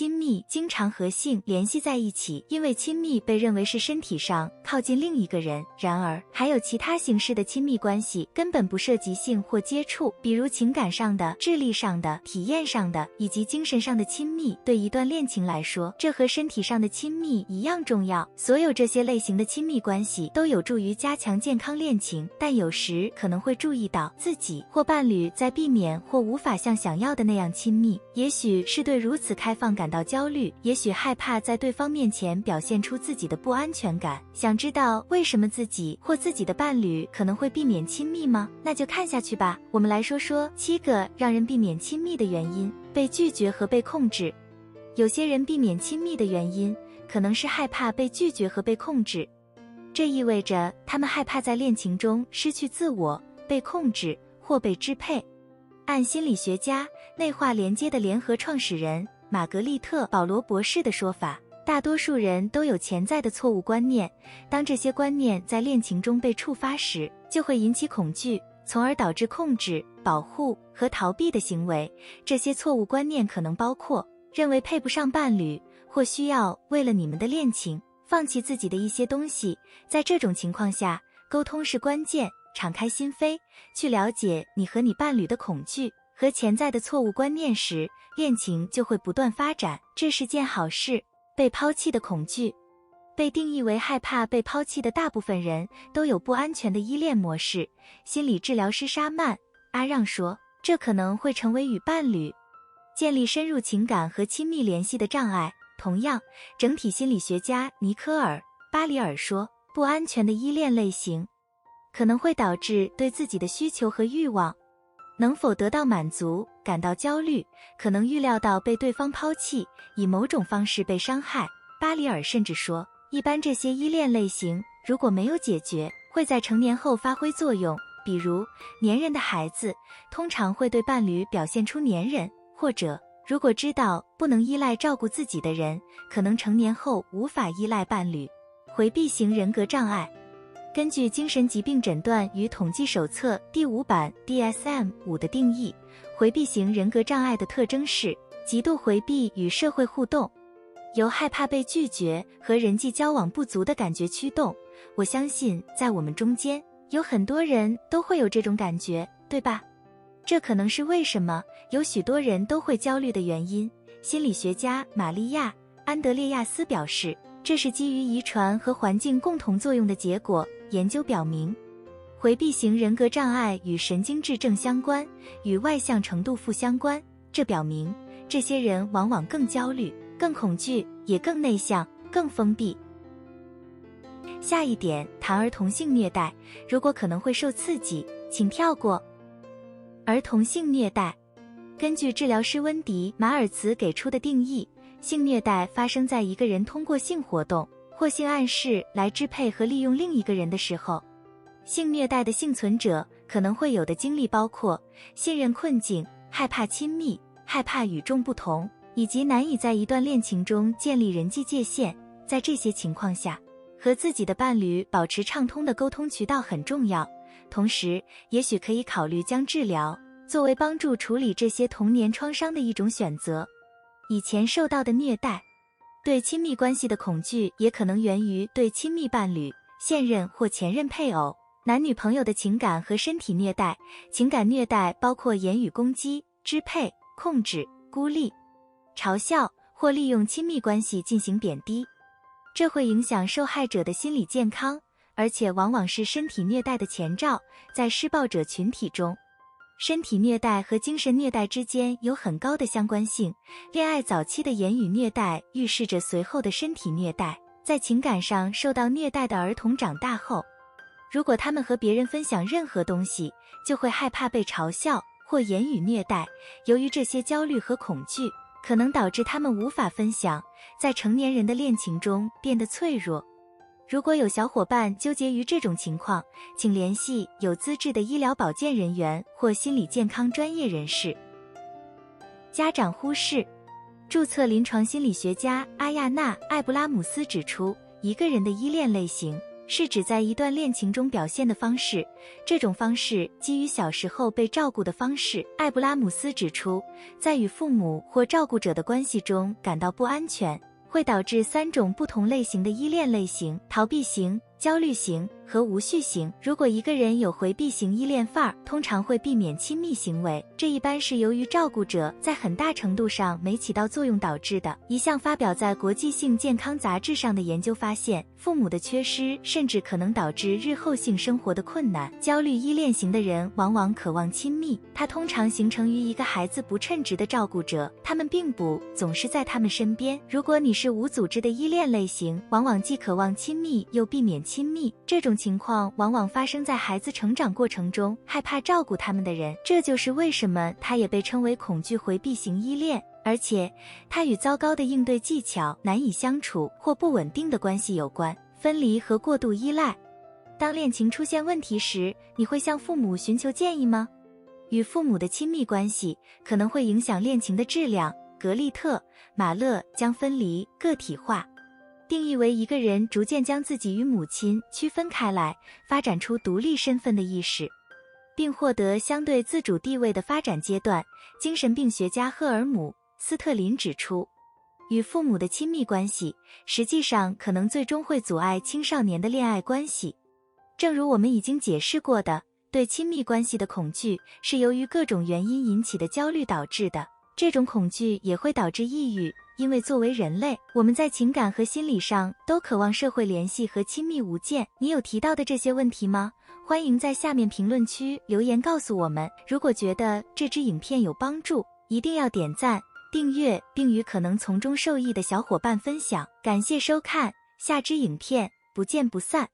亲密经常和性联系在一起，因为亲密被认为是身体上靠近另一个人。然而，还有其他形式的亲密关系根本不涉及性或接触，比如情感上的、智力上的、体验上的以及精神上的亲密。对一段恋情来说，这和身体上的亲密一样重要。所有这些类型的亲密关系都有助于加强健康恋情，但有时可能会注意到自己或伴侣在避免或无法像想要的那样亲密，也许是对如此开放感到焦虑，也许害怕在对方面前表现出自己的不安全感。想知道为什么自己或自己的伴侣可能会避免亲密吗？那就看下去吧。我们来说说7个让人避免亲密的原因。被拒绝和被控制。有些人避免亲密的原因可能是害怕被拒绝和被控制，这意味着他们害怕在恋情中失去自我、被控制或被支配。按心理学家、内化连接的联合创始人玛格丽特·保罗博士的说法，大多数人都有潜在的错误观念，当这些观念在恋情中被触发时，就会引起恐惧，从而导致控制、保护和逃避的行为。这些错误观念可能包括认为配不上伴侣，或需要为了你们的恋情放弃自己的一些东西。在这种情况下，沟通是关键，敞开心扉，去了解你和你伴侣的恐惧和潜在的错误观念时，恋情就会不断发展，这是件好事。被抛弃的恐惧。被定义为害怕被抛弃的大部分人都有不安全的依恋模式。心理治疗师沙曼·阿让说，这可能会成为与伴侣建立深入情感和亲密联系的障碍。同样，整体心理学家尼科尔·巴里尔说，不安全的依恋类型可能会导致对自己的需求和欲望能否得到满足感到焦虑，可能预料到被对方抛弃，以某种方式被伤害。巴里尔甚至说，一般这些依恋类型如果没有解决，会在成年后发挥作用，比如粘人的孩子通常会对伴侣表现出粘人，或者如果知道不能依赖照顾自己的人，可能成年后无法依赖伴侣。回避型人格障碍。根据精神疾病诊断与统计手册第5版 DSM-5 的定义，回避型人格障碍的特征是极度回避与社会互动，由害怕被拒绝和人际交往不足的感觉驱动。我相信在我们中间有很多人都会有这种感觉，对吧？这可能是为什么有许多人都会焦虑的原因。心理学家玛利亚·安德烈亚斯表示，这是基于遗传和环境共同作用的结果。研究表明，回避型人格障碍与神经质症相关，与外向程度负相关。这表明，这些人往往更焦虑、更恐惧，也更内向、更封闭。下一点，谈儿童性虐待，如果可能会受刺激，请跳过。儿童性虐待。根据治疗师温迪·马尔茨给出的定义，性虐待发生在一个人通过性活动或性暗示来支配和利用另一个人的时候。性虐待的幸存者可能会有的经历包括信任困境、害怕亲密、害怕与众不同，以及难以在一段恋情中建立人际界限。在这些情况下，和自己的伴侣保持畅通的沟通渠道很重要。同时，也许可以考虑将治疗作为帮助处理这些童年创伤的一种选择。以前受到的虐待。对亲密关系的恐惧也可能源于对亲密伴侣、现任或前任配偶、男女朋友的情感和身体虐待。情感虐待包括言语攻击、支配、控制、孤立、嘲笑或利用亲密关系进行贬低，这会影响受害者的心理健康，而且往往是身体虐待的前兆。在施暴者群体中，身体虐待和精神虐待之间有很高的相关性。恋爱早期的言语虐待预示着随后的身体虐待。在情感上受到虐待的儿童长大后，如果他们和别人分享任何东西，就会害怕被嘲笑或言语虐待。由于这些焦虑和恐惧，可能导致他们无法分享，在成年人的恋情中变得脆弱。如果有小伙伴纠结于这种情况，请联系有资质的医疗保健人员或心理健康专业人士。家长忽视。注册临床心理学家阿亚娜·艾布拉姆斯指出，一个人的依恋类型是指在一段恋情中表现的方式，这种方式基于小时候被照顾的方式。艾布拉姆斯指出，在与父母或照顾者的关系中感到不安全，会导致3种不同类型的依恋类型：逃避型、焦虑型和无序型。如果一个人有回避型依恋范儿，通常会避免亲密行为，这一般是由于照顾者在很大程度上没起到作用导致的。一项发表在国际性健康杂志上的研究发现，父母的缺失甚至可能导致日后性生活的困难。焦虑依恋型的人往往渴望亲密，它通常形成于一个孩子不称职的照顾者，他们并不总是在他们身边。如果你是无组织的依恋类型，往往既渴望亲密又避免亲密，这种情况往往发生在孩子成长过程中害怕照顾他们的人，这就是为什么它也被称为恐惧回避型依恋，而且它与糟糕的应对技巧、难以相处或不稳定的关系有关。分离和过度依赖。当恋情出现问题时，你会向父母寻求建议吗？与父母的亲密关系可能会影响恋情的质量。格丽特·马勒将分离个体化定义为一个人逐渐将自己与母亲区分开来，发展出独立身份的意识，并获得相对自主地位的发展阶段。精神病学家赫尔姆·斯特林指出，与父母的亲密关系实际上可能最终会阻碍青少年的恋爱关系。正如我们已经解释过的，对亲密关系的恐惧是由于各种原因引起的焦虑导致的，这种恐惧也会导致抑郁。因为作为人类，我们在情感和心理上都渴望社会联系和亲密无间。你有提到的这些问题吗？欢迎在下面评论区留言告诉我们。如果觉得这支影片有帮助，一定要点赞、订阅，并与可能从中受益的小伙伴分享。感谢收看，下支影片不见不散。